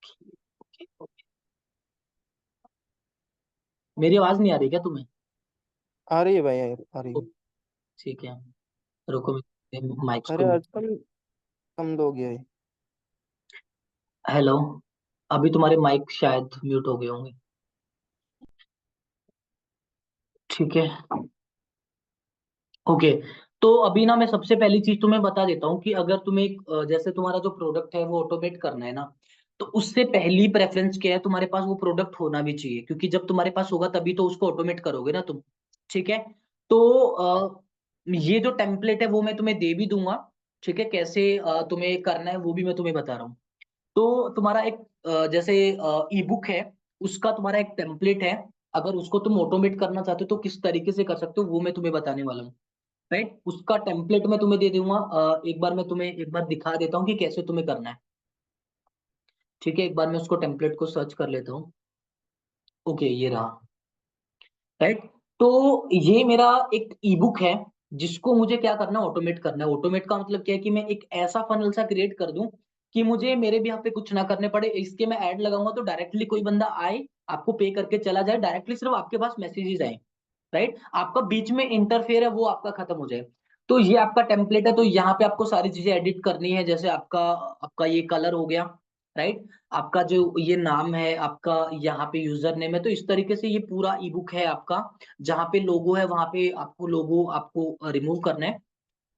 Okay okay. मेरी आवाज नहीं आ रही क्या तुम्हें? आ रही है भाई, आ रही ओ, है। ठीक है। रुको, मैं माइक्स अरे को। आजकल कम लोग ये। हेलो। अभी तुम्हारे माइक शायद म्यूट हो गए होंगे। ठीक है। ओके। तो अभी ना मैं सबसे पहली चीज तुम्हें बता देता हूँ कि अगर तुम्हें जैसे तुम्हारा जो प्रोडक्ट है वो ऑटोमेट करना है ना, तो उससे पहली प्रेफरेंस क्या है, तुम्हारे पास वो प्रोडक्ट होना भी चाहिए, क्योंकि जब तुम्हारे पास होगा तभी तो उसको ऑटोमेट करोगे ना तुम। ठीक है। तो ये जो टेम्पलेट है वो मैं तुम्हें दे भी दूंगा। ठीक है, कैसे तुम्हें करना है वो भी मैं तुम्हें बता रहा हूँ। तो तुम्हारा एक जैसे ई बुक है, उसका तुम्हारा एक टेम्पलेट है। अगर उसको तुम ऑटोमेट करना चाहते हो तो किस तरीके से कर सकते हो वो मैं तुम्हें बताने वाला हूँ। राइट, उसका टेम्पलेट मैं तुम्हें दे दूंगा। एक बार मैं तुम्हें एक बार दिखा देता हूँ कि कैसे तुम्हें करना है। ठीक है, एक बार मैं उसको टेम्पलेट को सर्च कर लेता हूँ। ओके, ये रहा। राइट। तो ये मेरा एक ई बुक है, जिसको मुझे क्या करना है, ऑटोमेट करना है। ऑटोमेट का मतलब क्या है कि मैं एक ऐसा फनल सा क्रिएट कर दूं कि मुझे मेरे भी यहाँ पे कुछ ना करने पड़े। इसके मैं ऐड लगाऊंगा तो डायरेक्टली कोई बंदा आए, आपको पे करके चला जाए, डायरेक्टली सिर्फ आपके पास मैसेजेस आए। राइट, आपका बीच में इंटरफेयर है वो आपका खत्म हो जाए। तो ये आपका टेम्पलेट है। तो यहाँ पे आपको सारी चीजें एडिट करनी है, जैसे आपका आपका ये कलर हो गया। राइट, आपका जो ये नाम है, आपका यहाँ पे यूजर नेम है, तो इस तरीके से ये पूरा ई बुक है आपका। जहाँ पे लोगो है वहां पे आपको लोगो आपको रिमूव करना है।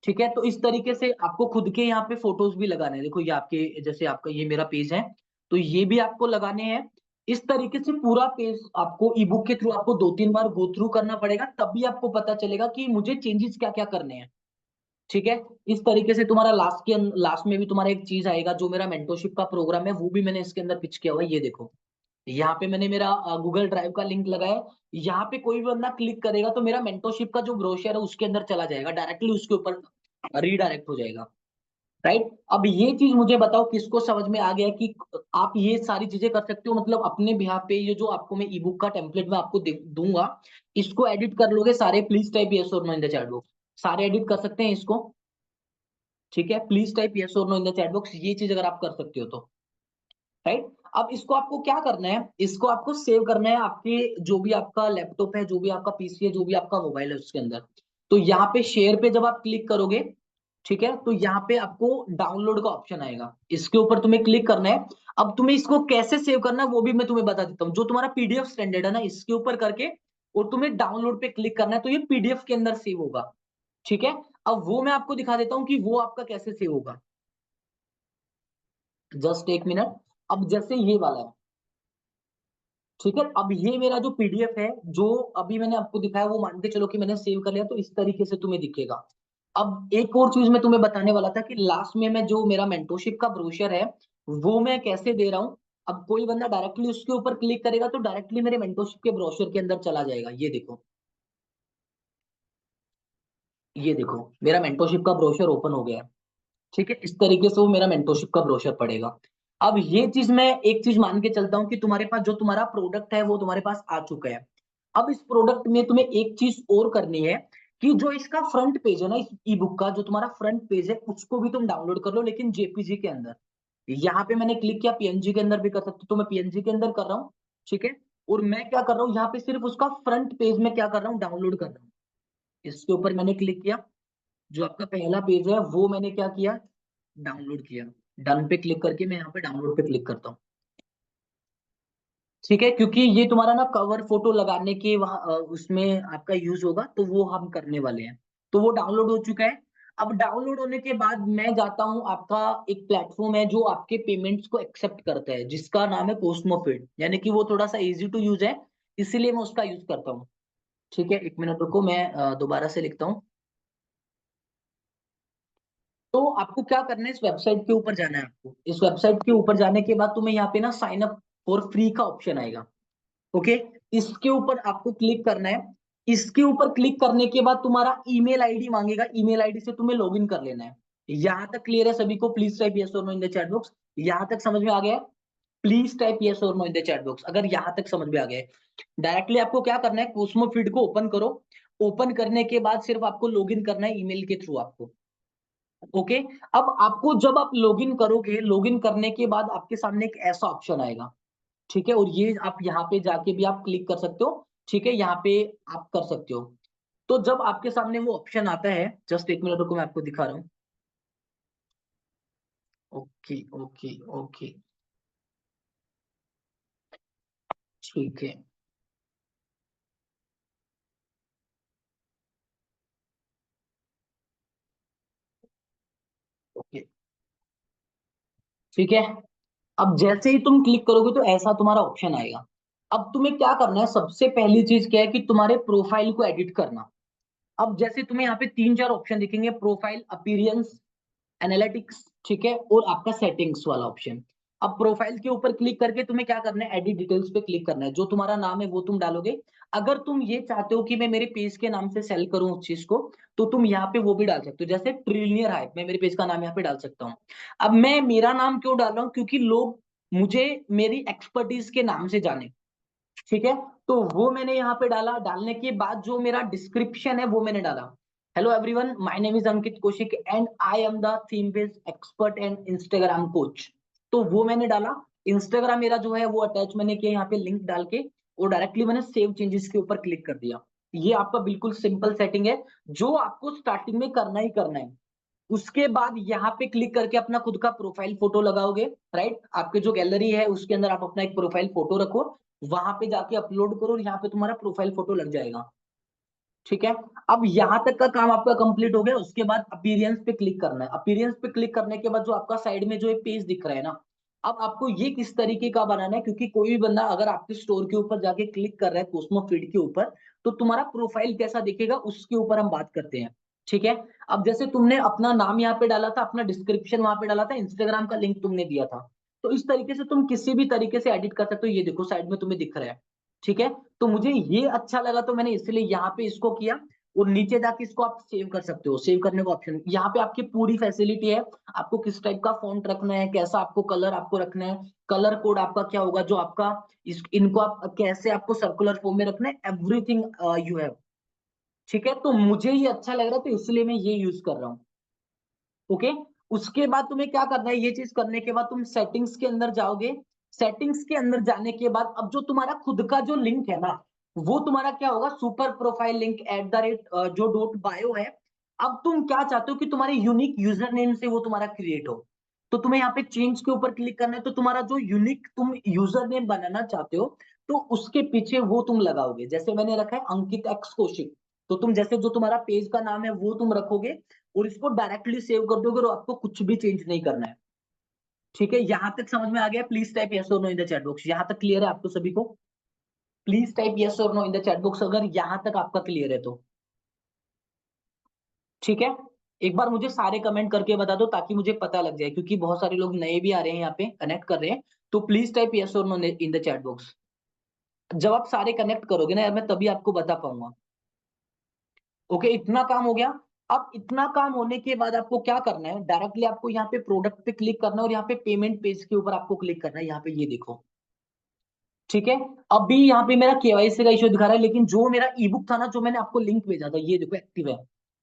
ठीक है, तो इस तरीके से आपको खुद के यहाँ पे फोटोज भी लगाने हैं। देखो ये आपके, जैसे आपका ये मेरा पेज है, तो ये भी आपको लगाने हैं। इस तरीके से पूरा पेज आपको ई बुक के थ्रू आपको 2-3 बार गो थ्रू करना पड़ेगा, तभी आपको पता चलेगा कि मुझे चेंजेस क्या क्या करने हैं। ठीक है। इस तरीके से तुम्हारा लास्ट में भी तुम्हारा एक चीज आएगा, जो मेरा मेंटरशिप का प्रोग्राम है वो भी मैंने इसके अंदर पिच किया हुआ है, ये देखो। यहाँ पे मैंने मेरा गूगल ड्राइव का लिंक लगाया है। यहाँ पे कोई भी बंदा क्लिक करेगा तो मेरा मेंटरशिप का जो ब्रोशर है उसके अंदर चला जाएगा, डायरेक्टली उसके ऊपर रीडायरेक्ट हो जाएगा। राइट, अब ये चीज मुझे बताओ किसको समझ में आ गया कि आप ये सारी चीजें कर सकते हो, मतलब अपने बिहाफ पे। ये जो आपको मैं ई बुक का टेम्पलेट में आपको दूंगा, इसको एडिट कर लोगे सारे? प्लीज टाइप यस और no in the chat box. सारे एडिट कर सकते हैं इसको? ठीक है, प्लीज टाइप यस और no in the chat box, ये चीज अगर आप कर सकते हो तो। राइट, अब इसको आपको क्या करना है, इसको आपको सेव करना है आपके जो भी आपका लैपटॉप है, जो भी आपका पीसी है, जो भी आपका मोबाइल है उसके अंदर। तो यहाँ पे शेयर पे जब आप क्लिक करोगे, ठीक है, तो यहाँ पे आपको डाउनलोड का ऑप्शन आएगा, इसके ऊपर तुम्हें क्लिक करना है। अब तुम्हें इसको कैसे सेव करना है वो भी मैं तुम्हें बता देता हूँ। जो तुम्हारा पीडीएफ स्टैंडर्ड है ना, इसके ऊपर करके और तुम्हें डाउनलोड पे क्लिक करना है, तो ये पीडीएफ के अंदर सेव होगा। ठीक है, अब वो मैं आपको दिखा देता हूँ कि वो आपका कैसे सेव होगा। जस्ट एक मिनट। अब जैसे ये वाला है, ठीक है, अब ये मेरा जो पीडीएफ है जो अभी मैंने आपको दिखाया, वो मान के चलो कि मैंने सेव कर लिया, तो इस तरीके से तुम्हें दिखेगा। अब एक और चीज मैं तुम्हें बताने वाला था कि लास्ट में मैं जो मेरा मेंटरशिप का ब्रोशर है वो मैं कैसे दे रहा हूँ। अब कोई बंदा डायरेक्टली उसके ऊपर क्लिक करेगा तो डायरेक्टली मेरे मेंटरशिप के ब्रोशर के अंदर चला जाएगा, ये देखो। ये देखो, मेरा मेंटरशिप का ब्रोशर ओपन हो गया है। ठीक है, इस तरीके से वो मेरा मेंटरशिप का ब्रोशर पड़ेगा। अब ये चीज मैं एक चीज मान के चलता हूँ कि तुम्हारे पास जो तुम्हारा प्रोडक्ट है वो तुम्हारे पास आ चुका है। अब इस प्रोडक्ट में तुम्हें एक चीज और करनी है कि जो इसका फ्रंट पेज है ना, इस ई बुक का जो तुम्हारा फ्रंट पेज है उसको भी तुम डाउनलोड कर लो, लेकिन जेपीजी के अंदर। यहाँ पे मैंने क्लिक किया, पीएनजी के अंदर भी कर सकते हो, तो मैं पीएनजी के अंदर कर रहा हूँ। ठीक है, और मैं क्या कर रहा हूँ, यहाँ पे सिर्फ उसका फ्रंट पेज में क्या कर रहा हूँ, डाउनलोड कर रहा हूँ। इसके ऊपर मैंने क्लिक किया, जो आपका पहला पेज है वो मैंने क्या किया, डाउनलोड किया। डन पे क्लिक करके मैं यहाँ पे डाउनलोड पे क्लिक करता हूँ। ठीक है, क्योंकि ये तुम्हारा ना कवर फोटो लगाने के वहाँ उसमें आपका यूज होगा, तो वो हम करने वाले हैं। तो वो डाउनलोड हो चुका है। अब डाउनलोड होने के बाद मैं जाता हूँ, आपका एक प्लेटफॉर्म है जो आपके पेमेंट्स को एक्सेप्ट करता है, जिसका नाम है कोस्मोफिट, यानी कि वो थोड़ा सा इजी टू यूज है, इसीलिए मैं उसका यूज करता हूँ। ठीक है, एक मिनट रुको, मैं दोबारा से लिखता हूँ। तो आपको क्या करना है, इस वेबसाइट के ऊपर जाना है। आपको इस वेबसाइट के ऊपर जाने के बाद तुम्हें यहाँ पे ना साइन अप फॉर फ्री का ऑप्शन आएगा। ओके, इसके ऊपर आपको क्लिक करना है। इसके ऊपर क्लिक करने के बाद तुम्हारा ईमेल आईडी मांगेगा, ईमेल आईडी से तुम्हें लॉगिन कर लेना है। यहां तक क्लियर है सभी को? प्लीज टाइप यस और no in the chat box. यहां तक समझ में आ गया है? प्लीज टाइप यस और no in the chat box अगर यहां तक समझ में आ गया है। डायरेक्टली आपको क्या करना है, कोस्मो फीड को ओपन करो। ओपन करने के बाद सिर्फ आपको लॉगिन करना है ईमेल के थ्रू आपको। ओके। अब आपको जब आप लॉगिन करोगे, लॉगिन करने के बाद आपके सामने एक ऐसा ऑप्शन आएगा, ठीक है, और ये आप यहाँ पे जाके भी आप क्लिक कर सकते हो, ठीक है, यहाँ पे आप कर सकते हो। तो जब आपके सामने वो ऑप्शन आता है, जस्ट एक मिनट रुको, मैं आपको दिखा रहा हूँ। ओके ओके ओके, ठीक है। ओके, ठीक है। अब जैसे ही तुम क्लिक करोगे तो ऐसा तुम्हारा ऑप्शन आएगा। अब तुम्हें क्या करना है, सबसे पहली चीज क्या है कि तुम्हारे प्रोफाइल को एडिट करना। अब जैसे तुम्हें यहाँ पे तीन चार ऑप्शन दिखेंगे, प्रोफाइल, अपीयरेंस, एनालिटिक्स, ठीक है, और आपका सेटिंग्स वाला ऑप्शन। अब प्रोफाइल के ऊपर क्लिक करके तुम्हें क्या करना है, एडिट डिटेल्स पे क्लिक करना है। जो तुम्हारा नाम है वो तुम डालोगे। अगर तुम ये चाहते हो कि मैं मेरे पेज के नाम से सेल करूं उस चीज को, तो तुम यहाँ पे वो भी डाल सकते हो, जैसे ट्रिलियनियर हाइप, मैं मेरे पेज का नाम यहाँ पे डाल सकता हूँ। अब मैं मेरा नाम क्यों डाल रहा हूँ, क्योंकि लोग मुझे मेरी एक्सपर्टीज के नाम से जाने, ठीक है। तो वो मैंने यहाँ पे डाला। डालने के बाद जो मेरा डिस्क्रिप्शन है वो मैंने डाला, hello everyone, my name is Ankit Kaushik and I am the theme based expert and Instagram coach. तो वो मैंने डाला। इंस्टाग्राम मेरा जो है वो अटैच मैंने किया यहाँ पे लिंक डाल के, और डायरेक्टली मैंने सेव चेंजेस के ऊपर क्लिक कर दिया। ये आपका बिल्कुल सिंपल सेटिंग है, जो आपको स्टार्टिंग में करना ही करना है। उसके बाद यहाँ पे क्लिक करके अपना खुद का प्रोफाइल फोटो लगाओगे, राइट। आपके जो गैलरी है उसके अंदर आप अपना एक प्रोफाइल फोटो रखो, वहां पे जाके अपलोड करो, और यहाँ पे तुम्हारा प्रोफाइल फोटो लग जाएगा, ठीक है। अब यहाँ तक का काम आपका कंप्लीट हो गया। उसके बाद अपीयरेंस पे क्लिक करना है। अपीयरेंस पे क्लिक करने के बाद जो आपका साइड में जो एक पेज दिख रहा है ना, अब आपको ये किस तरीके का बनाना है, क्योंकि कोई भी बंदा अगर आपके स्टोर के ऊपर जाके क्लिक कर रहा है कोस्मो फीड के ऊपर, तो तुम्हारा प्रोफाइल कैसा दिखेगा उसके ऊपर हम बात करते हैं, ठीक है। अब जैसे तुमने अपना नाम यहाँ पे डाला था, अपना डिस्क्रिप्शन वहां पे डाला था, इंस्टाग्राम का लिंक तुमने दिया था, तो इस तरीके से तुम किसी भी तरीके से एडिट कर सकते हो। ये देखो साइड में तुम्हें दिख रहा है, ठीक है। तो मुझे ये अच्छा लगा तो मैंने इसलिए यहाँ पे इसको किया, और नीचे जाके इसको आप सेव कर सकते हो। सेव करने का ऑप्शन यहाँ पे आपकी पूरी फैसिलिटी है। आपको किस टाइप का फॉन्ट रखना है, कैसा आपको कलर आपको रखना है, कलर कोड आपका क्या होगा, जो आपका इनको आप कैसे आपको सर्कुलर फॉर्म में रखना है, एवरीथिंग यू हैव, ठीक है। तो मुझे ये अच्छा लग रहा है तो इसलिए मैं ये यूज कर रहा हूँ, ओके। उसके बाद तुम्हें क्या करना है, ये चीज करने के बाद तुम सेटिंग्स के अंदर जाओगे। सेटिंग्स के अंदर जाने के बाद अब जो तुम्हारा खुद का जो लिंक है ना, वो तुम्हारा क्या होगा, super profile link at the rate जो डॉट बायो है। अब तुम क्या चाहते हो कि तुम्हारे यूनिक यूजर नेम से वो तुम्हारा क्रिएट हो, तो तुम्हें यहाँ पे चेंज के ऊपर क्लिक करना है। तो तुम्हारा जो यूनिक तुम यूजर नेम बनाना चाहते हो, तो उसके पीछे वो तुम लगाओगे। जैसे मैंने रखा है अंकित एक्स कौशिक, तो तुम जैसे जो तुम्हारा पेज का नाम है वो तुम रखोगे, और इसको डायरेक्टली सेव कर दोगे, और आपको कुछ भी चेंज नहीं करना है, ठीक है। यहां तक समझ में आ गया? प्लीज टाइप यस और no in the chat box. यहां तक क्लियर है आपको सभी को? प्लीज टाइप यस और no in the chat box अगर यहां तक आपका क्लियर है तो, ठीक है। एक बार मुझे सारे कमेंट करके बता दो ताकि मुझे पता लग जाए, क्योंकि बहुत सारे लोग नए भी आ रहे हैं यहाँ पे कनेक्ट कर रहे हैं। तो प्लीज टाइप यस और no in the chat box. जब आप सारे कनेक्ट करोगे ना यार, मैं तभी आपको बता पाऊंगा। ओके, इतना काम हो गया। अब इतना काम होने के बाद आपको क्या करना है, डायरेक्टली आपको यहाँ पे प्रोडक्ट पे क्लिक करना है, और यहाँ पे पेमेंट पेज के ऊपर आपको क्लिक करना है। यहाँ पे ये देखो, ठीक है। अभी यहाँ पे मेरा केवाईसी का इशू दिखा रहा है, लेकिन जो मेरा ई बुक था ना, जो मैंने आपको लिंक भेजा था, ये देखो एक्टिव है।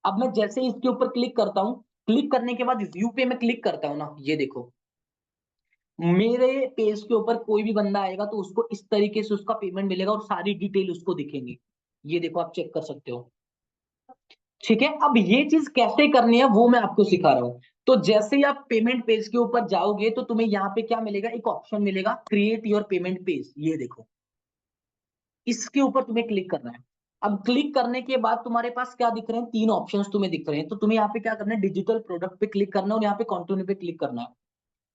अब मैं जैसे ही इसके ऊपर क्लिक करता हूँ, क्लिक करने के बाद व्यू पे मैं क्लिक करता हूँ ना, ये देखो मेरे पेज के ऊपर कोई भी बंदा आएगा तो उसको इस तरीके से उसका पेमेंट मिलेगा, और सारी डिटेल उसको दिखेंगी। ये देखो आप चेक कर सकते हो, ठीक है। अब ये चीज कैसे करनी है वो मैं आपको सिखा रहा हूँ। तो जैसे ही आप पेमेंट पेज के ऊपर जाओगे, तो तुम्हें यहाँ पे क्या मिलेगा, एक ऑप्शन मिलेगा क्रिएट योर पेमेंट पेज। ये देखो, इसके ऊपर तुम्हें क्लिक करना है। अब क्लिक करने के बाद तुम्हारे पास क्या दिख रहे हैं, तीन ऑप्शंस तुम्हें दिख रहे हैं। तो तुम्हें यहाँ पे क्या करना है, डिजिटल प्रोडक्ट पे क्लिक करना है, और यहाँ पे कंटिन्यू पे क्लिक करना है,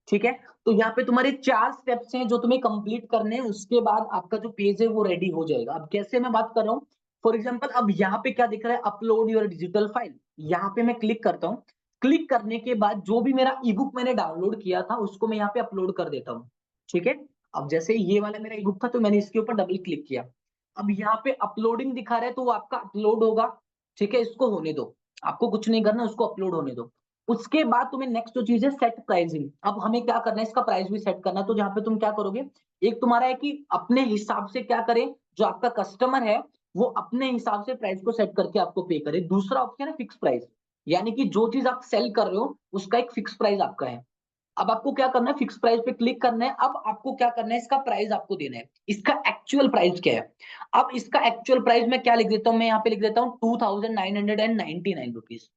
ठीक है। तो यहाँ पे तुम्हारे चार स्टेप्स हैं जो तुम्हें कंप्लीट करने हैं। उसके बाद आपका जो पेज है वो रेडी हो जाएगा। अब कैसे मैं बात कर रहा हूँ, फॉर एग्जाम्पल अब यहाँ पे क्या दिख रहा है, अपलोड योर डिजिटल फाइल। यहाँ पे मैं क्लिक करता हूँ। क्लिक करने के बाद जो भी मेरा ई बुक मैंने डाउनलोड किया था उसको मैं यहाँ पे अपलोड कर देता हूँ, ठीक है। अब जैसे ये वाला मेरा ई बुक था तो मैंने इसके ऊपर डबल क्लिक किया। अब यहाँ पे अपलोडिंग दिखा रहा है तो वो आपका अपलोड होगा, ठीक है। इसको होने दो, आपको कुछ नहीं करना, उसको अपलोड होने दो। उसके बाद तुम्हें नेक्स्ट जो चीज है, सेट प्राइसिंग। अब हमें क्या करना है, इसका प्राइस भी सेट करना है। तो जहाँ पे तुम क्या करोगे, एक तुम्हारा है कि अपने हिसाब से क्या करे, जो आपका कस्टमर है वो अपने हिसाब से प्राइस को सेट करके आपको पे करे। दूसरा ऑप्शन है फिक्स प्राइस। यानी कि जो चीज आप सेल कर रहे हो उसका एक फिक्स प्राइस आपका है। अब आपको क्या करना है, फिक्स प्राइस पे क्लिक करना है। अब आपको क्या करना है, इसका प्राइस आपको देना है, इसका एक्चुअल प्राइस क्या है। अब इसका एक्चुअल प्राइस मैं क्या लिख देता हूँ, मैं यहाँ पे लिख देता हूँ 2999 रुपीज।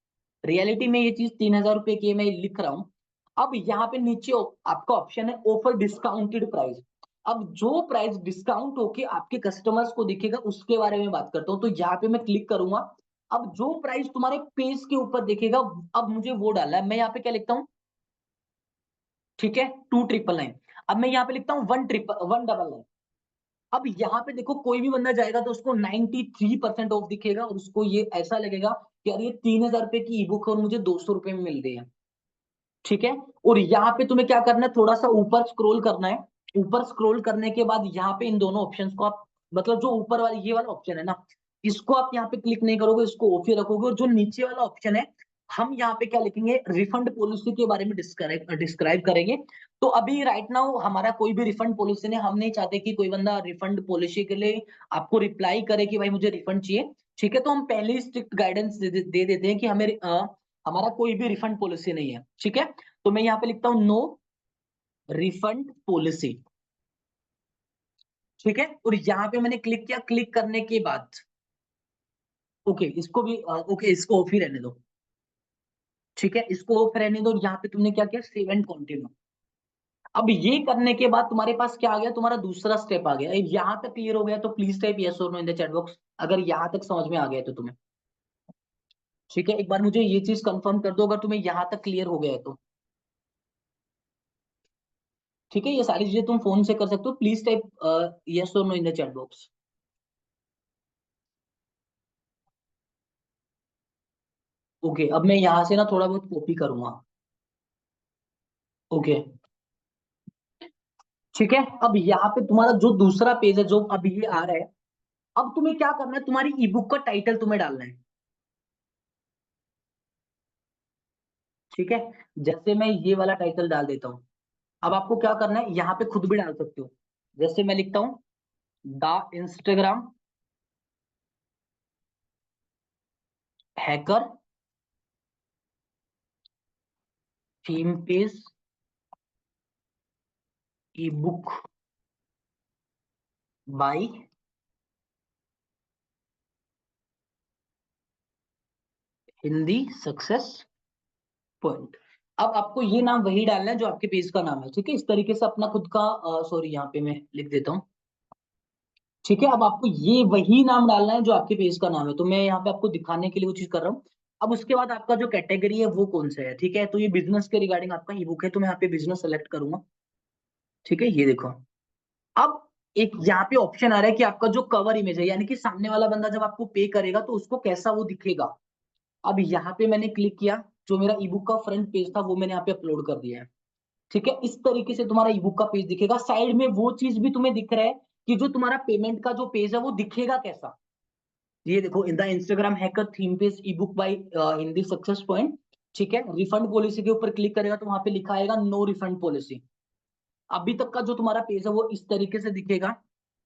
रियलिटी में ये चीज 3000 रुपए की है, मैं लिख रहा हूँ। अब यहाँ पे नीचे आपका ऑप्शन है ऑफर डिस्काउंटेड प्राइस। अब जो प्राइस डिस्काउंट होके आपके कस्टमर्स को दिखेगा उसके बारे में बात करता हूँ। तो यहाँ पे मैं क्लिक करूंगा। अब जो प्राइस तुम्हारे पेज के ऊपर दिखेगा, अब मुझे वो डालना है। मैं यहाँ पे क्या लिखता हूँ, ठीक है, 2999। अब मैं यहाँ पे लिखता हूँ 199। अब यहाँ पे देखो, कोई भी बंदा जाएगा तो उसको 93% ऑफ दिखेगा और उसको ये ऐसा लगेगा कि यार ये 3000 रुपए की ई बुक है और मुझे 200 रुपए में मिल रही है। ठीक है। और यहाँ पे तुम्हें क्या करना है, थोड़ा सा ऊपर स्क्रॉल करना है। ऊपर स्क्रॉल करने के बाद यहाँ पे इन दोनों ऑप्शंस को आप, मतलब जो ऊपर वाला ये वाला ऑप्शन है ना, इसको आप यहाँ पे क्लिक नहीं करोगे, इसको ऑफ ही रखोगे। और जो नीचे वाला ऑप्शन है, हम यहाँ पे क्या लिखेंगे, रिफंड पॉलिसी के बारे में डिस्क्राइब करेंगे। तो अभी राइट नाउ हमारा कोई भी रिफंड पॉलिसी नहीं, हम नहीं चाहते कि कोई बंदा रिफंड पॉलिसी के लिए आपको रिप्लाई करे कि भाई मुझे रिफंड चाहिए। ठीक है, तो हम पहले ही स्ट्रिक्ट गाइडेंस दे देते हैं कि हमें हमारा कोई भी रिफंड पॉलिसी नहीं है। ठीक है, तो मैं यहाँ पे लिखता हूँ नो रिफंड पॉलिसी। ठीक है, और यहाँ पे मैंने क्लिक किया। क्लिक करने के बाद ओके, इसको भी ओके, इसको ऑफ ही रहने दो। ठीक है, इसको ऑफ रहने दो। और यहाँ पे तुमने क्या किया, सेव एंड कंटिन्यू। अब ये करने के बाद तुम्हारे पास क्या आ गया, तुम्हारा दूसरा स्टेप आ गया। यहाँ तक क्लियर हो गया तो प्लीज टाइप यस और no in the chat box, अगर यहाँ तक समझ में आ गया तो तुम्हें। ठीक है, एक बार मुझे ये चीज कंफर्म कर दो अगर तुम्हें यहाँ तक क्लियर हो गया है तो। ठीक है, ये सारी चीजें तुम फोन से कर सकते हो। प्लीज टाइप यस और no in the chat box. Okay, अब मैं यहाँ से ना थोड़ा बहुत कॉपी करूंगा। ओके, ठीक है। अब यहाँ पे तुम्हारा जो दूसरा पेज है जो अभी ये आ रहा है, अब तुम्हें क्या करना है, तुम्हारी ई बुक का टाइटल तुम्हें डालना है। ठीक है, जैसे मैं ये वाला टाइटल डाल देता हूँ। अब आपको क्या करना है, यहाँ पे खुद भी डाल सकते हो। जैसे मैं लिखता हूँ the Instagram hacker theme page E book by Hindi success point. अब आपको ये नाम वही डालना है जो आपके पेज का नाम है। ठीक है, इस तरीके से अपना खुद का, सॉरी यहाँ पे मैं लिख देता हूँ। ठीक है, अब आपको ये वही नाम डालना है जो आपके पेज का नाम है। तो मैं यहाँ पे आपको दिखाने के लिए वो चीज कर रहा हूँ। अब उसके बाद आपका जो कैटेगरी है वो कौन सा है। ठीक है, तो ये बिजनेस के रिगार्डिंग आपका ई बुक है, तो मैं यहाँ पे बिजनेस सेलेक्ट करूंगा। ठीक है, ये देखो। अब एक यहाँ पे ऑप्शन आ रहा है कि आपका जो कवर इमेज है, यानी कि सामने वाला बंदा जब आपको पे करेगा तो उसको कैसा वो दिखेगा। अब यहाँ पे मैंने क्लिक किया, जो मेरा ई बुक का फ्रंट पेज था वो मैंने यहाँ पे अपलोड कर दिया है। ठीक है, इस तरीके से तुम्हारा ई बुक का पेज दिखेगा। साइड में वो चीज भी तुम्हें दिख रहा है कि जो तुम्हारा पेमेंट का जो पेज है वो दिखेगा कैसा। ये देखो, in the Instagram hacker theme page E book by Hindi success point. ठीक है, रिफंड पॉलिसी के ऊपर क्लिक करेगा तो वहां पे लिखा आएगा नो रिफंड पॉलिसी। अभी तक का जो तुम्हारा पेज है वो इस तरीके से दिखेगा।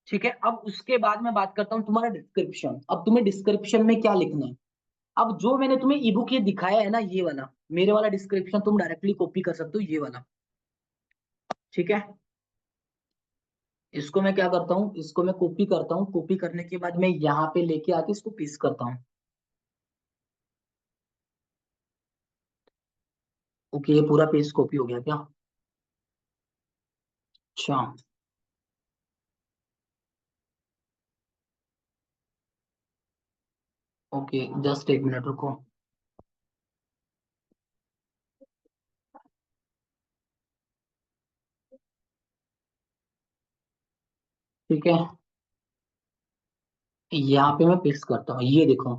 ठीक है, अब उसके बाद मैं बात करता हूँ तुम्हारा डिस्क्रिप्शन। अब तुम्हें डिस्क्रिप्शन में क्या लिखना है। अब जो मैंने तुम्हें ई बुक ये दिखाया है ना, ये वाला मेरे वाला डिस्क्रिप्शन तुम डायरेक्टली कॉपी कर सकते हो, ये वाला। ठीक है, इसको मैं क्या करता हूँ, इसको मैं कॉपी करता हूँ। कॉपी करने के बाद मैं यहाँ पे लेके आके इसको पेस्ट करता हूँ। ओके, ये पूरा पेज कॉपी हो गया क्या। अच्छा, ओके, जस्ट एक मिनट रुको। ठीक है, यहाँ पे मैं पेस्ट करता हूँ, ये देखो।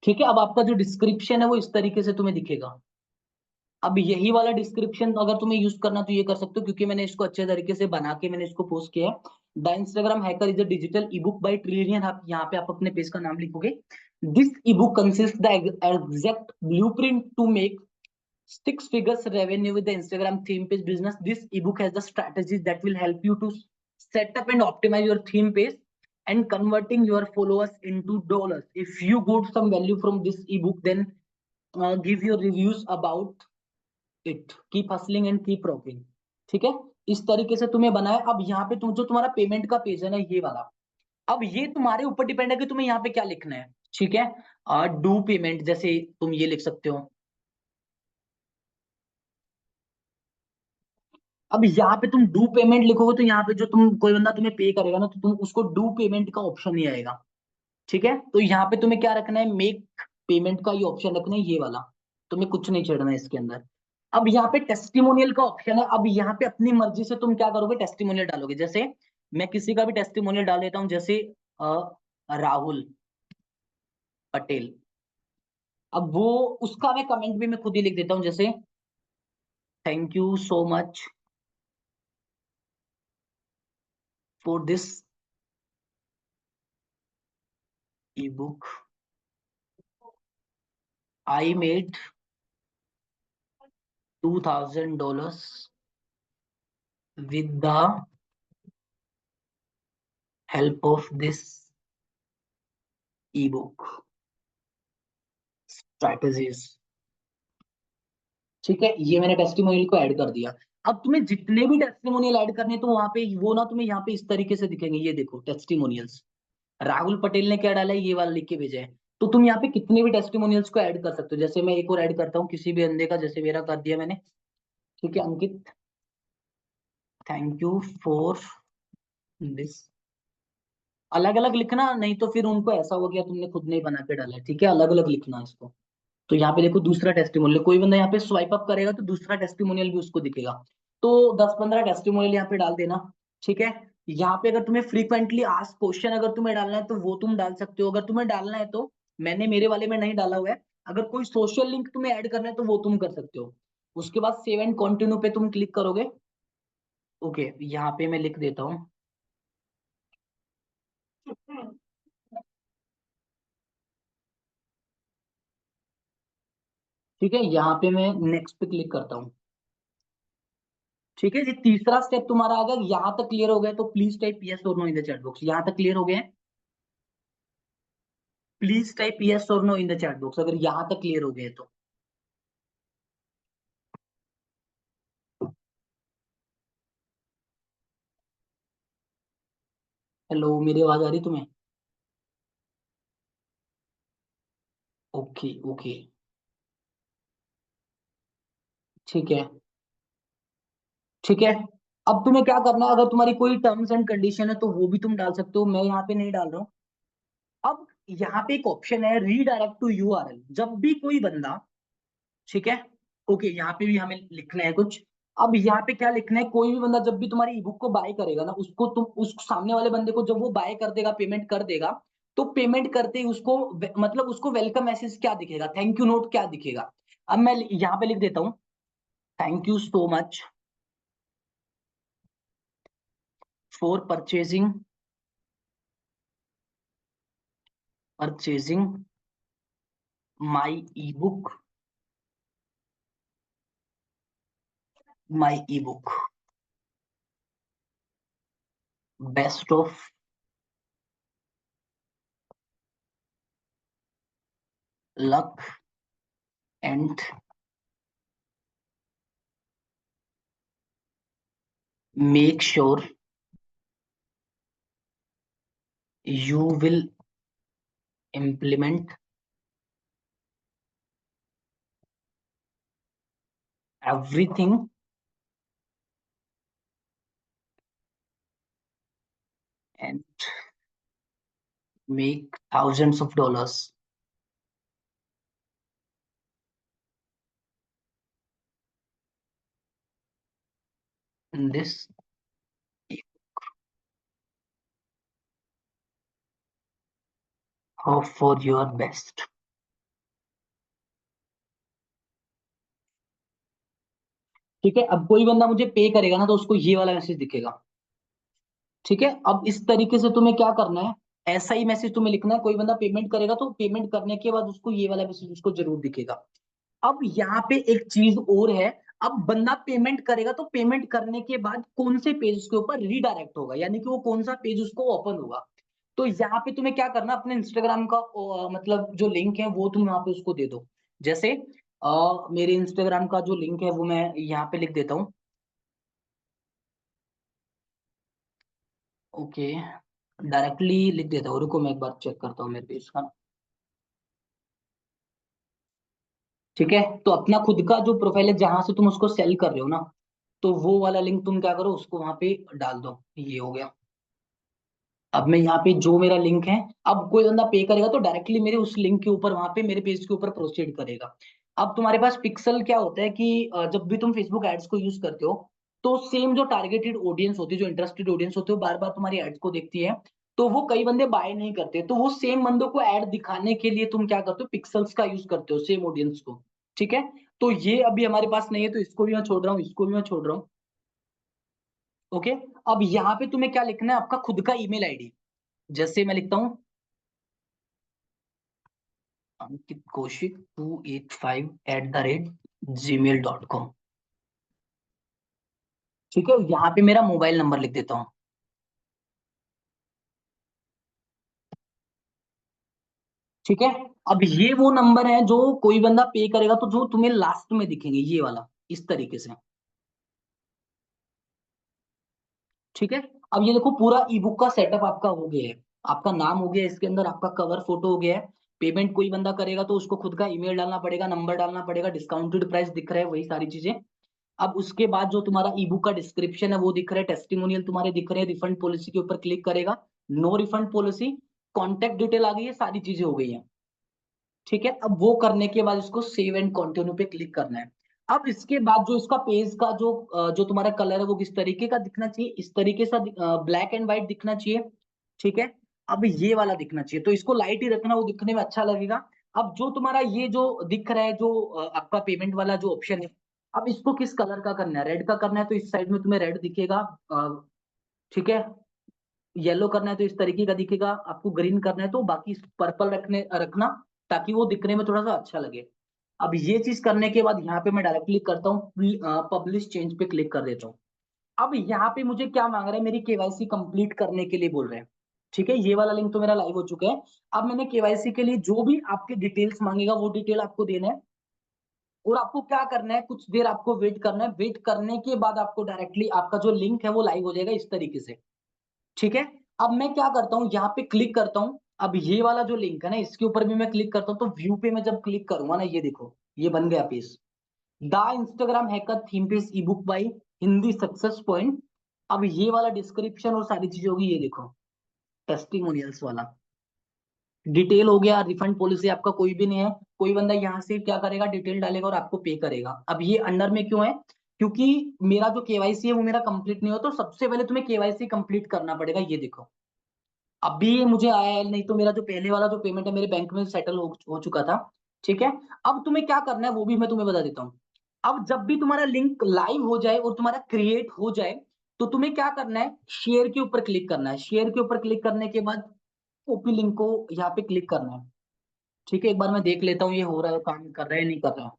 ठीक है, अब आपका जो डिस्क्रिप्शन है वो इस तरीके से तुम्हें दिखेगा। अब यही वाला डिस्क्रिप्शन अगर तुम्हें यूज करना तो ये कर सकते हो, क्योंकि मैंने इसको अच्छे तरीके से बना के मैंने इसको पोस्ट किया है। The Instagram hacker is a digital ebook by Trillion. आप यहाँ पे आप अपने पेज का नाम लिखोगे। This ebook consist the exact blueprint to make six figures revenue with the Instagram theme page business. This ebook has the strategies that will help you to set up and optimize your theme page and converting your followers into dollars. If you got some value from this ebook, then give your reviews about it, keep hustling and keep rocking. ठीक है, इस तरीके से तुम्हें बनाया। अब यहाँ पे तुम जो तुम्हारा पेमेंट का पेज है ना, ये वाला, अब ये तुम्हारे ऊपर डिपेंड है कि तुम्हें यहाँ पे क्या लिखना है। ठीक है, डू पेमेंट, जैसे तुम ये लिख सकते हो। अब यहाँ पे तुम डू पेमेंट लिखोगे तो यहाँ पे जो तुम कोई बंदा तुम्हें पे करेगा ना, तो तुम उसको डू पेमेंट का ऑप्शन नहीं आएगा। ठीक है, तो यहाँ पे तुम्हें क्या रखना है, मेक पेमेंट का ये ऑप्शन रखना है, ये वाला। तुम्हें कुछ नहीं छेड़ना है इसके अंदर। अब यहाँ पे टेस्टिमोनियल का ऑप्शन है। अब यहाँ पे अपनी मर्जी से तुम क्या करोगे, टेस्टिमोनियल डालोगे। जैसे मैं किसी का भी टेस्टिमोनियल डाल देता हूँ, जैसे राहुल पटेल। अब वो, उसका मैं कमेंट भी मैं खुद ही लिख देता हूँ, जैसे thank you so much for this E book, I made $2,000 with the help of this ebook strategies। ठीक है, ये मैंने टेस्टिमोनियल को ऐड कर दिया। अब तुम्हें जितने भी टेस्टिमोनियल ऐड करने, तो वहां पे वो ना तुम्हें यहाँ पे इस तरीके से दिखेंगे। ये देखो टेस्टिमोनियल्स, राहुल पटेल ने क्या डाला है, ये वाला लिख के भेजा है। तो तुम यहाँ पे कितने भी टेस्टिमोनियल्स को ऐड कर सकते हो। जैसे मैं एक और ऐड करता हूँ किसी भी बंदे का, जैसे मेरा कर दिया मैंने। ठीक है, अंकित, थैंक यू फॉर दिस। अलग अलग लिखना, नहीं तो फिर उनको ऐसा हो गया तुमने खुद नहीं बना के डाला है। ठीक है, अलग अलग लिखना इसको। तो यहाँ पे देखो दूसरा टेस्टिमोनियल, कोई बंदा यहाँ पे स्वाइप अप करेगा तो दूसरा टेस्टिमोनियल भी उसको दिखेगा। तो 10-15 टेस्टिमोनियल यहाँ पे डाल देना। ठीक है, यहाँ पे अगर तुम्हें फ्रीक्वेंटली आस्क्ड क्वेश्चन अगर तुम्हें डालना है तो वो तुम डाल सकते हो। अगर तुम्हें डालना है तो, मैंने मेरे वाले में नहीं डाला हुआ है। अगर कोई सोशल लिंक तुम्हें ऐड करना है तो वो तुम कर सकते हो। उसके बाद सेव एंड कंटिन्यू पे तुम क्लिक करोगे। ओके, यहाँ पे मैं लिख देता हूँ। ठीक है, यहाँ पे मैं नेक्स्ट पे क्लिक करता हूँ। ठीक है जी, तीसरा स्टेप तुम्हारा अगर यहाँ तक क्लियर हो गया तो प्लीज टाइप यस और no in the chat box. यहाँ तक क्लियर हो गया, प्लीज टाइप यस और no in the chat box अगर यहाँ तक क्लियर हो गए तो। हेलो, मेरी आवाज आ रही तुम्हें? ओके ओके, ठीक है। ठीक है, अब तुम्हें क्या करना है, अगर तुम्हारी कोई टर्म्स एंड कंडीशन है तो वो भी तुम डाल सकते हो, मैं यहाँ पे नहीं डाल रहा हूँ। अब यहाँ पे एक ऑप्शन है रीडायरेक्ट टू यूआरएल, जब भी कोई बंदा, ठीक है, ओके, यहाँ पे भी हमें लिखना है कुछ। अब यहाँ पे क्या लिखना है, कोई भी बंदा जब भी तुम्हारी ईबुक को बाय करेगा ना, उसको तुम, उस सामने वाले बंदे को जब वो बाय कर देगा, पेमेंट कर देगा, तो पेमेंट करते ही उसको मतलब उसको वेलकम मैसेज क्या दिखेगा, थैंक यू नोट क्या दिखेगा। अब मैं यहाँ पे लिख देता हूँ, thank you so much for purchasing my E book, best of luck and make sure you will implement everything and make thousands of dollars in this, hope for your best। ठीक है, अब कोई बंदा मुझे पे करेगा ना तो उसको ये वाला मैसेज दिखेगा। ठीक है, अब इस तरीके से तुम्हें क्या करना है, ऐसा ही मैसेज तुम्हें लिखना है। कोई बंदा पेमेंट करेगा तो पेमेंट करने के बाद उसको ये वाला मैसेज उसको जरूर दिखेगा। अब यहाँ पे एक चीज और है, अब बंदा पेमेंट करेगा तो पेमेंट करने के बाद कौन से पेज उसके ऊपर रीडायरेक्ट होगा, यानी कि वो कौन सा पेज उसको ओपन होगा। तो यहाँ पे तुम्हें क्या करना, अपने इंस्टाग्राम का मतलब जो लिंक है वो तुम यहाँ पे उसको दे दो। जैसे मेरे इंस्टाग्राम का जो लिंक है वो मैं यहाँ पे लिख देता हूँ। ओके, डायरेक्टली लिख देता हूँ, रुको मैं एक बार चेक करता हूँ मेरे पेज का। ठीक है, तो अपना खुद का जो प्रोफाइल है जहां से तुम उसको सेल कर रहे हो ना, तो वो वाला लिंक तुम क्या करो, उसको वहां पे डाल दो। ये हो गया। अब मैं यहाँ पे जो मेरा लिंक है, अब कोई बंदा पे करेगा तो डायरेक्टली मेरे उस लिंक के ऊपर वहां पे मेरे पेज के ऊपर प्रोसीड करेगा। अब तुम्हारे पास पिक्सल क्या होता है कि जब भी तुम फेसबुक एड्स को यूज करते हो, तो सेम जो टारगेटेड ऑडियंस होती है, जो इंटरेस्टेड ऑडियंस होती है, वो बार बार तुम्हारी एड्स को देखती है। तो वो कई बंदे बाय नहीं करते, तो वो सेम बंदों को ऐड दिखाने के लिए तुम क्या करते हो, पिक्सल्स का यूज करते हो सेम ऑडियंस को। ठीक है, तो ये अभी हमारे पास नहीं है, तो इसको भी मैं छोड़ रहा हूँ, इसको भी मैं छोड़ रहा हूँ। ओके, अब यहाँ पे तुम्हें क्या लिखना है, आपका खुद का ईमेल आईडी। जैसे मैं लिखता हूँ अंकित कौशिक 285@gmail.com। ठीक है, यहाँ पे मेरा मोबाइल नंबर लिख देता हूँ। ठीक है, अब ये वो नंबर है जो कोई बंदा पे करेगा तो जो तुम्हें लास्ट में दिखेंगे, ये वाला, इस तरीके से। ठीक है, अब ये देखो पूरा ई बुक का सेटअप आपका हो गया है। आपका नाम हो गया इसके अंदर, आपका कवर फोटो हो गया है। पेमेंट कोई बंदा करेगा तो उसको खुद का ईमेल डालना पड़ेगा, नंबर डालना पड़ेगा, डिस्काउंटेड प्राइस दिख रहा है, वही सारी चीजें। अब उसके बाद जो तुम्हारा ई बुक का डिस्क्रिप्शन है वो दिख रहा है, टेस्टिमोनियल तुम्हारे दिख रहे हैं, रिफंड पॉलिसी के ऊपर क्लिक करेगा, no refund policy, contact detail आ गई है, सारी चीजें हो गई हैं। ठीक है, अब वो करने के बाद इसको सेव एंड कंटिन्यू पे क्लिक करना है। अब इसके बाद जो इसका पेज का जो तुम्हारा कलर है वो किस तरीके का दिखना चाहिए, इस तरीके से ब्लैक एंड व्हाइट दिखना चाहिए। ठीक है, अब ये वाला दिखना चाहिए, तो इसको लाइट ही रखना, वो दिखने में अच्छा लगेगा। अब जो तुम्हारा ये जो दिख रहा है, जो आपका पेमेंट वाला जो ऑप्शन है, अब इसको किस कलर का करना है, रेड का करना है तो इस साइड में तुम्हें रेड दिखेगा। ठीक है, येलो करना है तो इस तरीके का दिखेगा, आपको ग्रीन करना है तो बाकी पर्पल रखना, ताकि वो दिखने में थोड़ा सा अच्छा लगे। अब ये चीज करने के बाद यहाँ पे मैं डायरेक्टली करता हूँ पब्लिश चेंज पे क्लिक कर देता हूँ। अब यहाँ पे मुझे क्या मांग रहा है, मेरी केवाईसी कंप्लीट करने के लिए बोल रहे हैं। ठीक है, ये वाला लिंक तो मेरा लाइव हो चुका है। अब मैंने केवाईसी के लिए जो भी आपके डिटेल्स मांगेगा वो डिटेल आपको देना है। और आपको क्या करना है, कुछ देर आपको वेट करना है, वेट करने के बाद आपको डायरेक्टली आपका जो लिंक है वो लाइव हो जाएगा इस तरीके से। ठीक है, अब मैं क्या करता हूँ, यहाँ पे क्लिक करता हूँ। अब ये वाला जो लिंक है ना, इसके ऊपर भी मैं क्लिक करता हूँ, तो व्यू पे मैं जब क्लिक करूंगा ना, ये देखो ये बन गया page, the Instagram hacker theme page E book by Hindi success point. अब ये वाला डिस्क्रिप्शन और सारी चीजें होगी, ये देखो टेस्टिमोनियल्स वाला डिटेल हो गया, रिफंड पॉलिसी आपका कोई भी नहीं है। कोई बंदा यहाँ से क्या करेगा, डिटेल डालेगा और आपको पे करेगा। अब ये अंडर में क्यों है, क्योंकि मेरा जो केवाईसी है वो मेरा कंप्लीट नहीं हो, तो सबसे पहले तुम्हें केवाईसी कंप्लीट करना पड़ेगा। ये देखो अभी ये मुझे आया है, नहीं तो मेरा जो पहले वाला जो पेमेंट है मेरे बैंक में सेटल हो चुका था। ठीक है, अब तुम्हें क्या करना है वो भी मैं तुम्हें बता देता हूँ। अब जब भी तुम्हारा लिंक लाइव हो जाए और तुम्हारा क्रिएट हो जाए, तो तुम्हें क्या करना है, शेयर के ऊपर क्लिक करना है। शेयर के ऊपर क्लिक करने के बाद कॉपी लिंक को यहाँ पे क्लिक करना है। ठीक है, एक बार मैं देख लेता हूँ ये हो रहा है, काम कर रहा है नहीं कर रहा।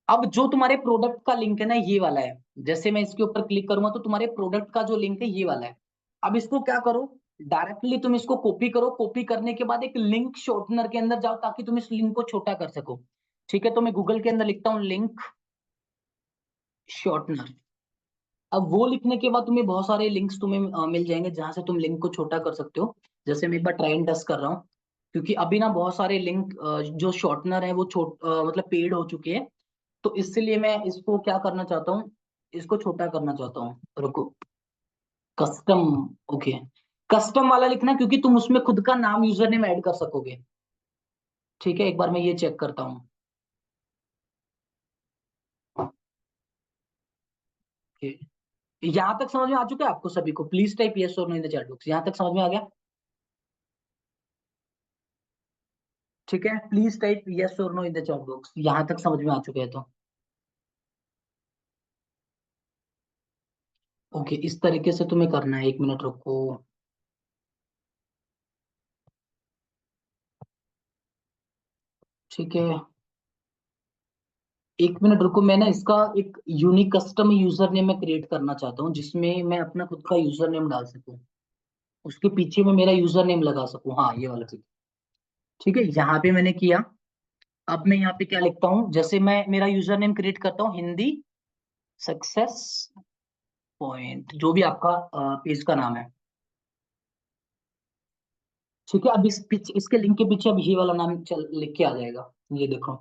अब जो तुम्हारे प्रोडक्ट का लिंक है ना, ये वाला है। जैसे मैं इसके ऊपर क्लिक करूंगा तो तुम्हारे प्रोडक्ट का जो लिंक है ये वाला है। अब इसको क्या करो, डायरेक्टली तुम इसको कॉपी करो, कॉपी करने के बाद एक लिंक शॉर्टनर के अंदर जाओ ताकि तुम इस लिंक को छोटा कर सको। ठीक है, तो मैं गूगल के अंदर लिखता हूँ लिंक शॉर्टनर। अब वो लिखने के बाद तुम्हें बहुत सारे लिंक्स तुम्हें मिल जाएंगे जहां से तुम लिंक को छोटा कर सकते हो। जैसे मैं एक बार ट्राई एंड टेस्ट कर रहा हूँ, क्योंकि अभी ना बहुत सारे लिंक जो शॉर्टनर है वो मतलब पेड हो चुके हैं। तो इसलिए मैं इसको क्या करना चाहता हूँ, इसको छोटा करना चाहता हूँ। रुको, कस्टम, ओके, कस्टम वाला लिखना क्योंकि तुम उसमें खुद का नाम यूजर नेम ऐड कर सकोगे। ठीक है, एक बार मैं ये चेक करता हूँ। ओके, यहाँ तक समझ में आ चुका है आपको सभी को? प्लीज टाइप यस और no in the chat box. यहाँ तक समझ में आ गया? ठीक है, प्लीज टाइप यस और no in the chat box, यहाँ तक समझ में आ चुके हैं तो। ओके, इस तरीके से तुम्हें करना है, एक मिनट रुको। ठीक है, एक मिनट रुको, मैं ना इसका एक यूनिक कस्टम यूजर नेम मैं क्रिएट करना चाहता हूँ, जिसमें मैं अपना खुद का यूजर नेम डाल सकूँ, उसके पीछे में मेरा यूजर नेम लगा सकूँ। हाँ, ये वाला ठीक। ठीक है, यहाँ पे मैंने किया। अब मैं यहाँ पे क्या लिखता हूँ, जैसे मैं मेरा यूजर नेम क्रिएट करता हूँ हिंदी सक्सेस पॉइंट, जो भी आपका पेज का नाम है। ठीक है, अब इस पीछे इसके लिंक के पीछे अब ये वाला नाम चल लिख के आ जाएगा, ये देखो।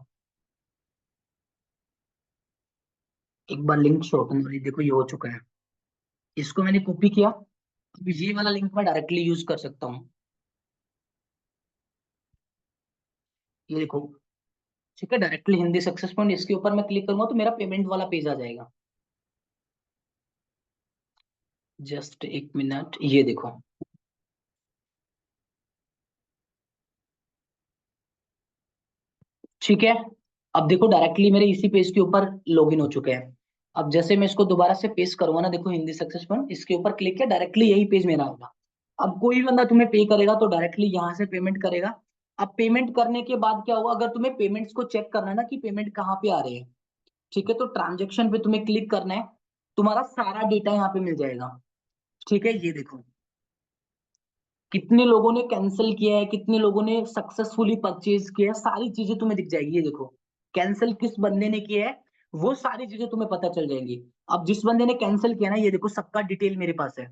एक बार लिंक शो ओपन करिए, देखो ये हो चुका है। इसको मैंने कॉपी किया, अब ये वाला लिंक मैं डायरेक्टली यूज कर सकता हूँ। ये देखो, ठीक है, डायरेक्टली हिंदी सक्सेस पॉइंट, इसके ऊपर मैं क्लिक करूंगा तो मेरा पेमेंट वाला पेज आ जाएगा। जस्ट एक मिनट, ये देखो। ठीक है, अब देखो डायरेक्टली मेरे इसी पेज के ऊपर लॉगिन हो चुके हैं। अब जैसे मैं इसको दोबारा से पेस्ट करूंगा ना, देखो हिंदी सक्सेस पॉइंट, इसके ऊपर क्लिक किया, डायरेक्टली यही पेज मेरा आएगा। अब कोई भी बंदा तुम्हें पे करेगा तो डायरेक्टली यहाँ से पेमेंट करेगा। अब पेमेंट करने के बाद क्या होगा, अगर तुम्हें पेमेंट्स को चेक करना है ना कि पेमेंट कहाँ पे आ रहे हैं, ठीक है, तो ट्रांजेक्शन पे तुम्हें क्लिक करना है, तुम्हारा सारा डेटा यहाँ पे मिल जाएगा। ठीक है, ये देखो कितने लोगों ने कैंसिल किया है, कितने लोगों ने सक्सेसफुली परचेज किया है, सारी चीजें तुम्हें दिख जाएगी। ये देखो कैंसिल किस बंदे ने किया है, वो सारी चीजें तुम्हें पता चल जाएंगी। अब जिस बंदे ने कैंसिल किया ना, ये देखो सबका डिटेल मेरे पास है।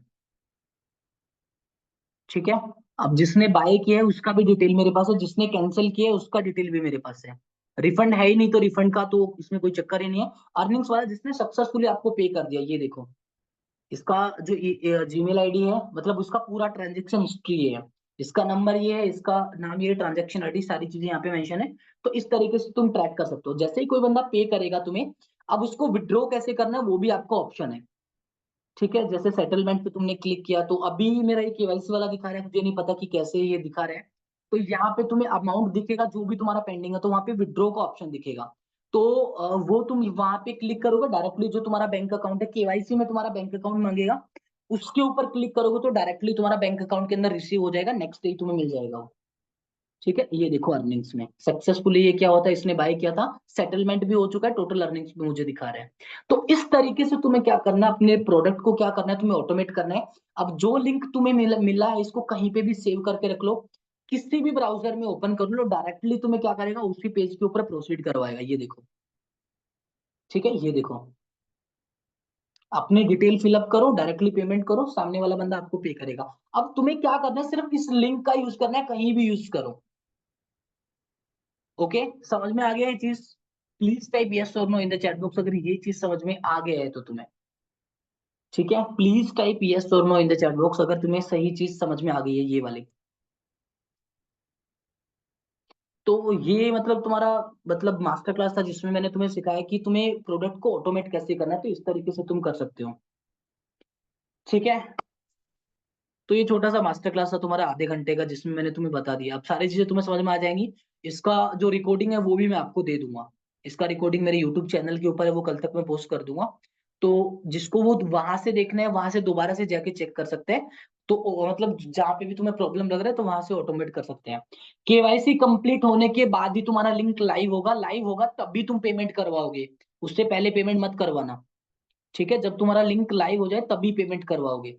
ठीक है, अब जिसने बाय किया है उसका भी डिटेल मेरे पास है, जिसने कैंसिल किया है उसका डिटेल भी मेरे पास है। रिफंड है ही नहीं तो रिफंड का तो इसमें कोई चक्कर ही नहीं है। अर्निंग्स वाला जिसने सक्सेसफुली आपको पे कर दिया, ये देखो इसका जो जीमेल आईडी है, मतलब उसका पूरा ट्रांजेक्शन हिस्ट्री है, इसका नंबर ये है, इसका नाम ये है, ट्रांजेक्शन आईडी, सारी चीजें यहाँ पे मेंशन है। तो इस तरीके से तुम ट्रैक कर सकते हो। जैसे ही कोई बंदा पे करेगा तुम्हें, अब उसको विड्रॉ कैसे करना है वो भी आपका ऑप्शन है। ठीक है, जैसे सेटलमेंट पे तुमने क्लिक किया तो अभी मेरा ये केवाईसी वाला दिखा रहा है, मुझे नहीं पता कि कैसे ये दिखा रहा है। तो यहाँ पे तुम्हें अमाउंट दिखेगा जो भी तुम्हारा पेंडिंग है, तो वहां पे विड्रॉ का ऑप्शन दिखेगा। तो वो तुम वहां पे क्लिक करोगे, डायरेक्टली जो तुम्हारा बैंक अकाउंट है, केवाईसी में तुम्हारा बैंक अकाउंट मांगेगा, उसके ऊपर क्लिक करोगे तो डायरेक्टली तुम्हारा बैंक अकाउंट के अंदर रिसीव हो जाएगा, नेक्स्ट डे तुम्हें मिल जाएगा वो। ठीक है, ये देखो अर्निंग्स में सक्सेसफुली ये क्या होता है, इसने बाय किया था, सेटलमेंट भी हो चुका है, टोटल अर्निंग्स भी मुझे दिखा रहे हैं। तो इस तरीके से तुम्हें क्या करना है, अपने प्रोडक्ट को क्या करना है, तुम्हें ऑटोमेट करना है। अब जो लिंक तुम्हें मिला है, इसको कहीं पे भी सेव करके रख लो, किसी भी ब्राउजर में ओपन कर लो, डायरेक्टली तुम्हें क्या करेगा, उसी पेज के ऊपर प्रोसीड करवाएगा। ये देखो, ठीक है, ये देखो अपनी डिटेल फिलअप करो, डायरेक्टली पेमेंट करो, सामने वाला बंदा आपको पे करेगा। अब तुम्हें क्या करना है, सिर्फ इस लिंक का यूज करना है, कहीं भी यूज करो। ओके, समझ में आ गया ये चीज? प्लीज टाइप यस और no in the chat box अगर ये चीज समझ में आ गया है तो तुम्हें। ठीक है, प्लीज टाइप यस और no in the chat box अगर तुम्हें सही चीज समझ में आ गई है ये वाली। तो ये मतलब तुम्हारा मतलब मास्टर क्लास था जिसमें मैंने तुम्हें सिखाया कि तुम्हें प्रोडक्ट को ऑटोमेट कैसे करना है, तो इस तरीके से तुम कर सकते हो। ठीक है, तो ये छोटा सा मास्टर क्लास था तुम्हारा आधे घंटे का, जिसमें मैंने तुम्हें बता दिया, अब सारी चीजें तुम्हें समझ में आ जाएंगी। इसका जो रिकॉर्डिंग है वो भी मैं आपको दे दूंगा। इसका रिकॉर्डिंग मेरे यूट्यूब चैनल के ऊपर है, वो कल तक मैं पोस्ट कर दूंगा। तो जिसको वो वहां से देखना है, वहां से दोबारा से जाके चेक कर सकते हैं। तो मतलब जहाँ पे भी तुम्हें प्रॉब्लम लग रहा है तो वहां से ऑटोमेट कर सकते हैं। केवाईसी कंप्लीट होने के बाद ही तुम्हारा लिंक लाइव होगा, लाइव होगा तभी तुम पेमेंट करवाओगे, उससे पहले पेमेंट मत करवाना। ठीक है, जब तुम्हारा लिंक लाइव हो जाए तभी पेमेंट करवाओगे।